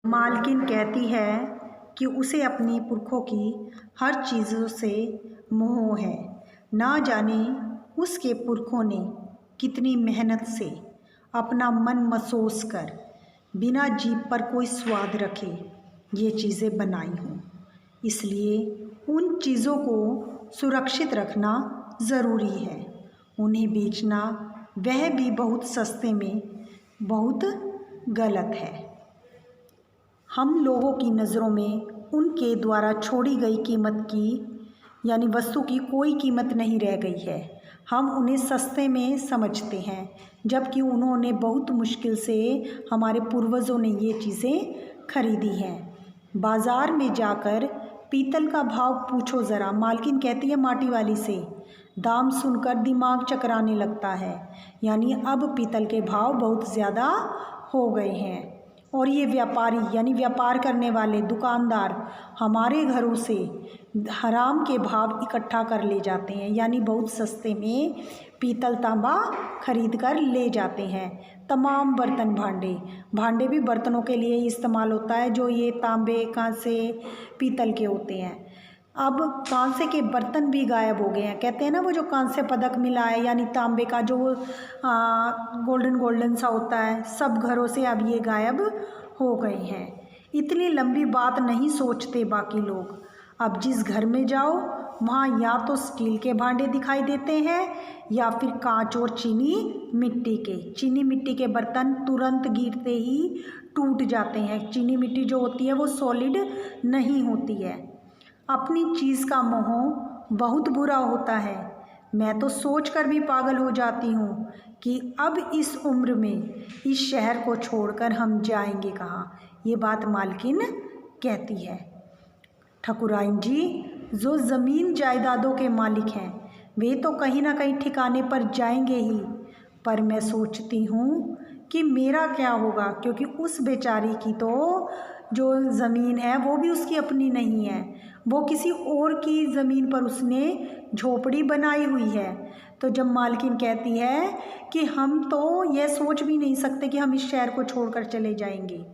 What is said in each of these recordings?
मालकिन कहती है कि उसे अपनी पुरखों की हर चीज़ों से मोह है। ना जाने उसके पुरखों ने कितनी मेहनत से अपना मन मसोस कर बिना जीभ पर कोई स्वाद रखे ये चीज़ें बनाई हों। इसलिए उन चीज़ों को सुरक्षित रखना ज़रूरी है। उन्हें बेचना वह भी बहुत सस्ते में बहुत गलत है। हम लोगों की नज़रों में उनके द्वारा छोड़ी गई कीमत की यानी वस्तु की कोई कीमत नहीं रह गई है। हम उन्हें सस्ते में समझते हैं, जबकि उन्होंने बहुत मुश्किल से हमारे पूर्वजों ने ये चीज़ें खरीदी हैं। बाज़ार में जाकर पीतल का भाव पूछो ज़रा, मालकिन कहती है माटी वाली से। दाम सुनकर दिमाग चकराने लगता है। यानी अब पीतल के भाव बहुत ज़्यादा हो गए हैं और ये व्यापारी यानी व्यापार करने वाले दुकानदार हमारे घरों से हराम के भाव इकट्ठा कर ले जाते हैं, यानी बहुत सस्ते में पीतल तांबा खरीद कर ले जाते हैं। तमाम बर्तन भांडे भी बर्तनों के लिए इस्तेमाल होता है, जो ये तांबे कांसे पीतल के होते हैं। अब कांसे के बर्तन भी गायब हो गए हैं। कहते हैं ना, वो जो कांसे पदक मिला है यानी तांबे का जो गोल्डन सा होता है, सब घरों से अब ये गायब हो गए हैं। इतनी लंबी बात नहीं सोचते बाकी लोग। अब जिस घर में जाओ वहाँ या तो स्टील के भांडे दिखाई देते हैं या फिर कांच और चीनी मिट्टी के बर्तन तुरंत गिरते ही टूट जाते हैं। चीनी मिट्टी जो होती है वो सॉलिड नहीं होती है। अपनी चीज़ का मोह बहुत बुरा होता है। मैं तो सोच कर भी पागल हो जाती हूँ कि अब इस उम्र में इस शहर को छोड़कर हम जाएंगे कहाँ। ये बात मालकिन कहती है। ठकुराइन जी जो ज़मीन जायदादों के मालिक हैं वे तो कहीं ना कहीं ठिकाने पर जाएंगे ही, पर मैं सोचती हूँ कि मेरा क्या होगा, क्योंकि उस बेचारी की तो जो ज़मीन है वो भी उसकी अपनी नहीं है, वो किसी और की ज़मीन पर उसने झोपड़ी बनाई हुई है। तो जब मालकिन कहती है कि हम तो यह सोच भी नहीं सकते कि हम इस शहर को छोड़कर चले जाएंगे,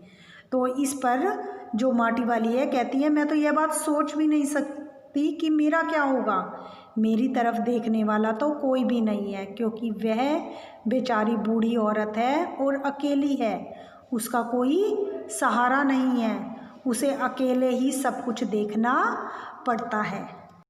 तो इस पर जो माटी वाली है कहती है मैं तो यह बात सोच भी नहीं सकती कि मेरा क्या होगा। मेरी तरफ देखने वाला तो कोई भी नहीं है, क्योंकि वह बेचारी बूढ़ी औरत है और अकेली है। उसका कोई सहारा नहीं है, उसे अकेले ही सब कुछ देखना पड़ता है।